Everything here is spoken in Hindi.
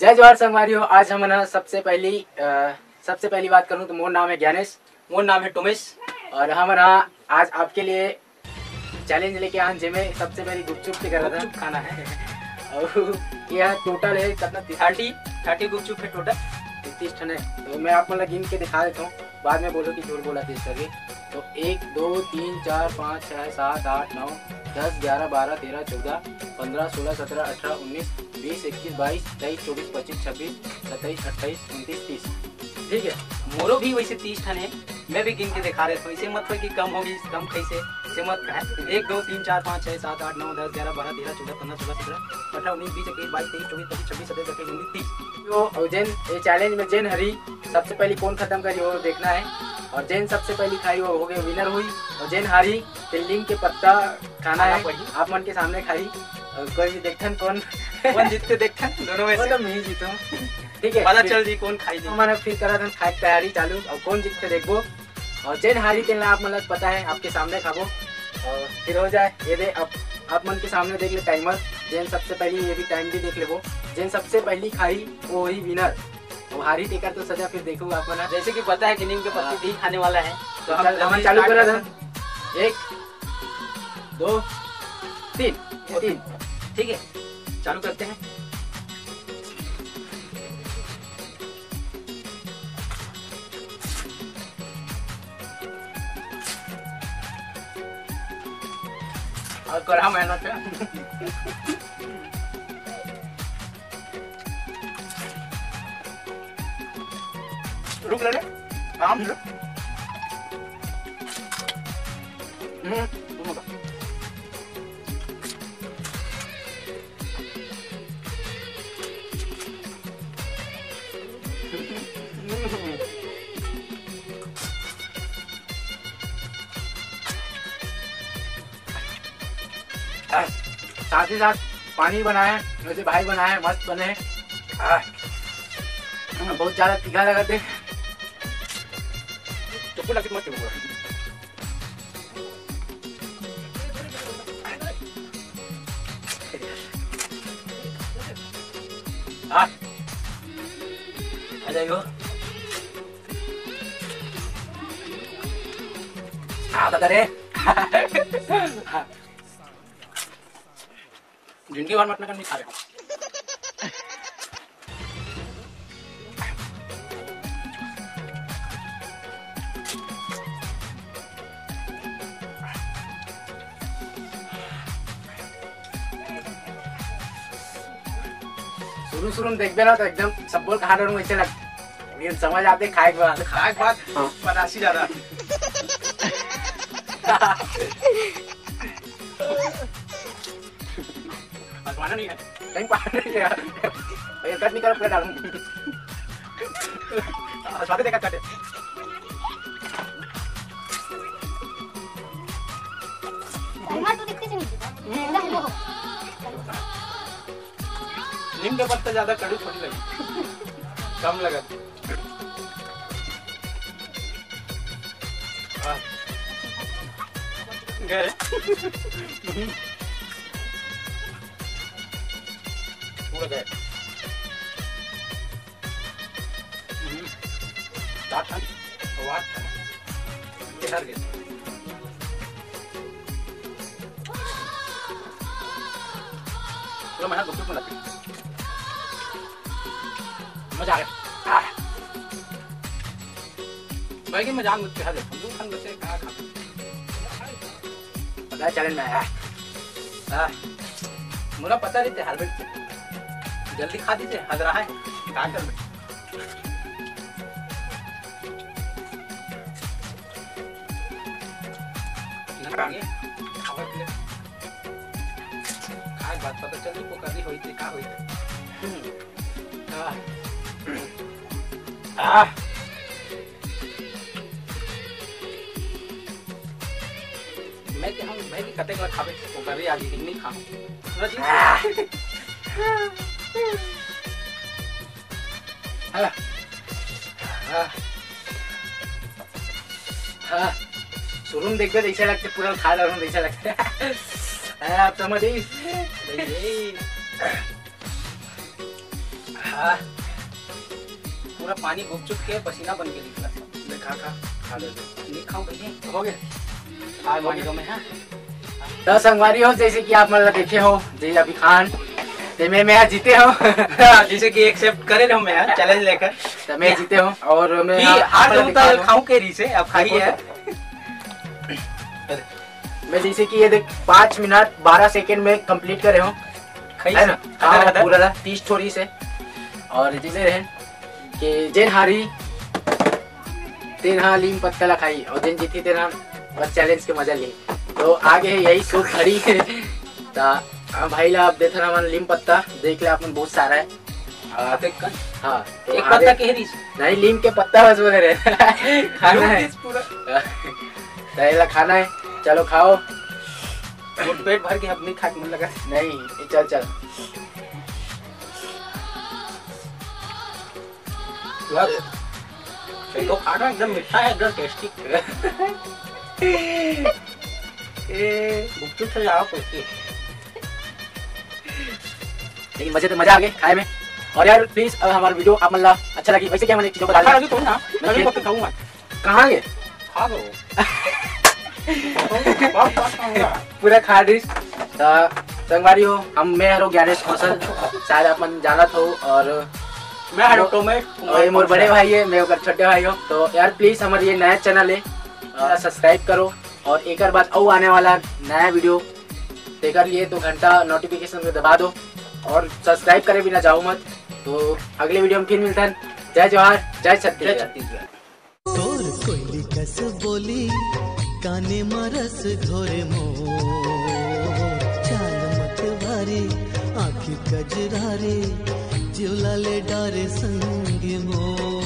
जय जवाहर संगवारियों। आज हम ना सबसे पहली बात करूं तो मोर नाम है ज्ञानेश, मोर नाम है टोमेश और हम ना आज आपके लिए चैलेंज लेके आए जिसमें सबसे पहली गुपचुप से कर रहा था खाना है। और यह टोटल है कितना 30 गुपचुप है टोटल, 30 टन है। तो मैं आपको मतलब गिन के दिखा देता हूँ, बाद में बोलो कि झूठ बोला 30 करके। तो 1 2 3 4 5 6 7 8 9 10 11 12 13 14 15 16 17 18 19 20 21 22 23 24 25 26 27 28 29 30। ठीक है, मोरो भी वैसे 30 टन है। मैं भी गिन के दिखा रहा हूँ, इसे मत हो कि कम होगी, कम कैसे इसे मत कहे। 1 2 3 4 5 6 7 8 9 10 11 12 13 14 15 16 17 18 19 20 21 22 23 24 25 26 27 28 29 30। तो जेन ये चैलेंज में जेन हरी सबसे पहले कौन खत्म करी वो देखना है, और जेन सबसे पहली खाई वो हो गई विनर हुई, और जेन हारी फिल्डिंग के पत्ता खाना है आप मन के सामने खाई। और कोई भी देखन कौन जीतते देखते दोनों में से तो मैं ही जीतूं। ठीक है, पता चल जी कौन खाई जी। हमारा फिर करा था खाई तैयारी चालू, और कौन जीतते देखो। और जेन हारी तेल आप मतलब पता है आपके सामने खाबो और फिर हो जाए। ये दे अब आप मन के सामने देख ले टाइमर, जेन सबसे पहली ये भी टाइम भी देख ले वो जेन सबसे पहली खाई वो ही विनर। वो हारी टेकर तो सजा फिर देखो आप ना, जैसे कि पता है कि नीम के पत्ते भी खाने वाला है, तो हम चालू करा था 1 2 3। ठीक है चालू करते हैं। और कड़ा मेहनत है। रुक ले काम रुक। साथ ही साथ पानी बनाए वैसे भाई बनाए मस्त बने। बहुत ज्यादा तीखा लगा थे चुप लगे मत चुप। आ जाइयो करे जिंदगी भर मटन नहीं खा रहे। शुरू में देखते ना तो एकदम सब बोल कहा रहूं ऐसे लग ये समझ आते खाए के बाद पतासी ज्यादा आसमाना नहीं है कहीं पानी नहीं है ये कट नहीं कर पूरा डालूं स्वाद देखा काटे तो दिखते से नहीं नीम का पत्ता ज्यादा कड़ी थोड़ी लगी, कम लगा। गए पूरा गए 7 टन 8 टन बिहार गए। पूरा मेहनत गुपचुप में लगती, मजा आ गया। भाई की मजाक मुझे हर हम खान बसे कहाँ खा पता है चैलेंज में आया। मुझे पता नहीं थे हेलमेट जल्दी खा दीजिए हद रहा है कहाँ कर बात पता चली पोकारी हुई थी कहाँ हुई थी। मैं की कते खावे पोकारी आज नहीं खाऊं शुरू में देखते ऐसा लगते पूरा खा रहा हूँ ऐसा लगता है आप समझ ही पूरा पानी घुप चुक के पसीना बन के निकला। खा ले नहीं खाऊं भैया, हो गए आज मान लो मैं। हाँ तो संगवारी हो, जैसे कि आप मतलब देखे हो जी अभी खान ते मैं जीते हो जैसे कि एक्सेप्ट करे रहो मैं चैलेंज लेकर, तो मैं जीते हो और मैं हार जाऊं तो खाऊं के री से अब खाई है। मैं जैसे कि ये देख 5 मिनट 12 सेकंड में कंप्लीट करे हो है ना। हाँ पूरा 30 थोड़ी से। और जैसे रहे कि जेन हारी तेरह लीम पत्ता लखाई और जेन जीती तेरह बस चैलेंज के मजा ली। तो आगे यही सूख खड़ी भाई ला आप देख रहा लीम पत्ता देख ले अपन बहुत सारा है। हाँ तो एक पत्ता के री नहीं लीम के पत्ता बस बोले रहे खाना है पूरा खाना है। चलो खाओ, पेट भर के अब नहीं खा के मन लगा नहीं चल चल। तो खाना एकदम मीठा है, एकदम टेस्टी। गुपचुप से ज्यादा टेस्टी, लेकिन मजा आ गए खाए में। और यार प्लीज अगर हमारा वीडियो आप मतलब अच्छा लगी, वैसे क्या मैंने चीजों बता लगी तो ना मैं पक्का खाऊंगा। कहाँ गए खा दो पूरा खा डिश। संगवारी हो हम मैं हरो ज्ञानेश कौशल, शायद अपन जाना हो। और मैं हरो टोमेट और ये मोर बड़े भाई है, मैं छोटे भाई हो। तो यार प्लीज हमारे ये नया चैनल है सब्सक्राइब करो। और एक बार और आने वाला नया वीडियो देकर लिए तो घंटा नोटिफिकेशन में दबा दो और सब्सक्राइब करे बिना जाओ मत। तो अगले वीडियो में फिर मिलता है। जय जवाहर, जय छत्तीसगढ़। तोर कोयली कस बोली काने मरस घोरे मोर, चाल मत भारी आँखी कजरारे जिवला ले डारे संग मोर।